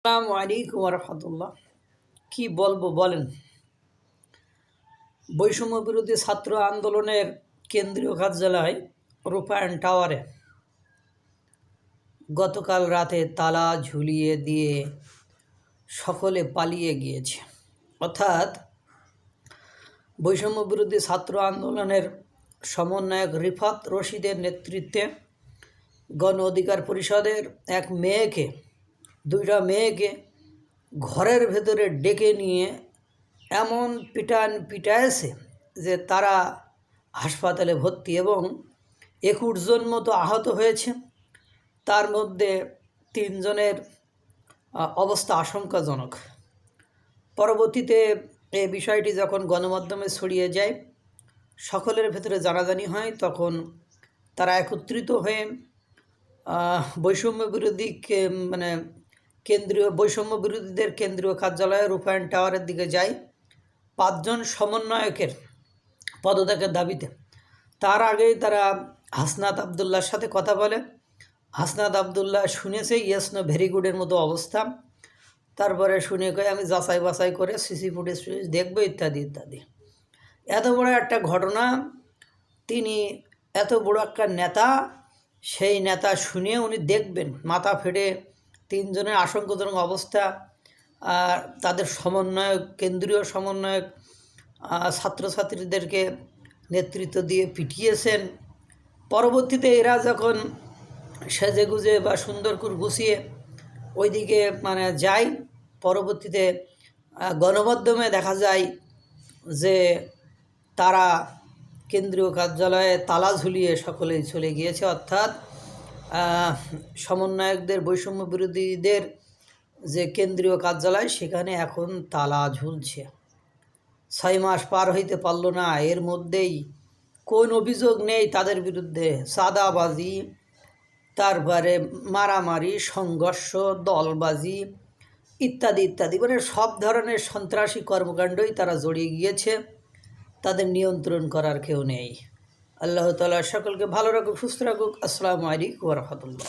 আসসালামু আলাইকুম রহমতুল্লাহ। কি বলবো বলেন। বৈষম্য বিরোধী ছাত্র আন্দোলনের কেন্দ্রীয় কার্যালয় রূপায়ণ টাওয়ারে গতকাল রাতে তালা ঝুলিয়ে দিয়ে সকলে পালিয়ে গিয়েছে। অর্থাৎ বৈষম্য বিরোধী ছাত্র আন্দোলনের সমন্বয়ক রিফাত রশিদের নেতৃত্বে গণ অধিকার পরিষদের দুইটা মেয়েকে ঘরের ভেতরে ডেকে নিয়ে এমন পিটাইছে যে তারা হাসপাতালে ভর্তি এবং 21 জন মতো আহত হয়েছে। তার মধ্যে 3 জনের অবস্থা আশঙ্কাজনক। পরবর্তীতে এই বিষয়টি যখন গণমাধ্যমে ছড়িয়ে যায়, সকলের ভেতরে জানাজানি হয়, তখন তারা একত্রিত হয়ে বৈষম্য বিরোধীদের কেন্দ্রীয় কার্যালয়ে রূপায়ণ টাওয়ারের দিকে যায় 5 জন সমন্বয়কের পদত্যাগের দাবিতে। তার আগেই তারা হাসনাত আবদুল্লাহর সাথে কথা বলে। হাসনাত আবদুল্লাহ শুনেছে ইয়েস নো ভেরি গুডের মতো অবস্থা। তারপরে শুনে কয়ে আমি যাচাই বাছাই করে সিসি ফুটেজ দেখবো ইত্যাদি ইত্যাদি। এত বড় একটা ঘটনা, তিনি এত বড় একটা নেতা, সেই নেতা শুনে উনি দেখবেন মাথা ফেটে 3 জনের আশঙ্কাজনক অবস্থা। তাদের কেন্দ্রীয় সমন্বয়ক ছাত্রছাত্রীদেরকে নেতৃত্ব দিয়ে পিটিয়েছেন। পরবর্তীতে এরা যখন সেজেগুজে বা সুন্দর করে গুছিয়ে ওইদিকে যায়, পরবর্তীতে গণমাধ্যমে দেখা যায় যে তারা কেন্দ্রীয় কার্যালয়ে তালা ঝুলিয়ে সকলেই চলে গিয়েছে। অর্থাৎ সমন্বয়কদের বৈষম্য বিরোধীদের যে কেন্দ্রীয় কার্যালয়, সেখানে এখন তালা ঝুলছে। 6 মাস পার হইতে পারল না, এর মধ্যেই কোন অভিযোগ নেই তাদের বিরুদ্ধে। চাঁদাবাজি, তারপরে মারামারি, সংঘর্ষ, দলবাজি ইত্যাদি ইত্যাদি, সব ধরনের সন্ত্রাসী কর্মকাণ্ডই তারা জড়িয়ে গিয়েছে। তাদের নিয়ন্ত্রণ করার কেউ নেই। আল্লাহ তাআলা সকলকে ভালো রাখুক, সুস্থ রাখুক। আসসালামু আলাইকুম ওয়া রাহমাতুল্লাহ।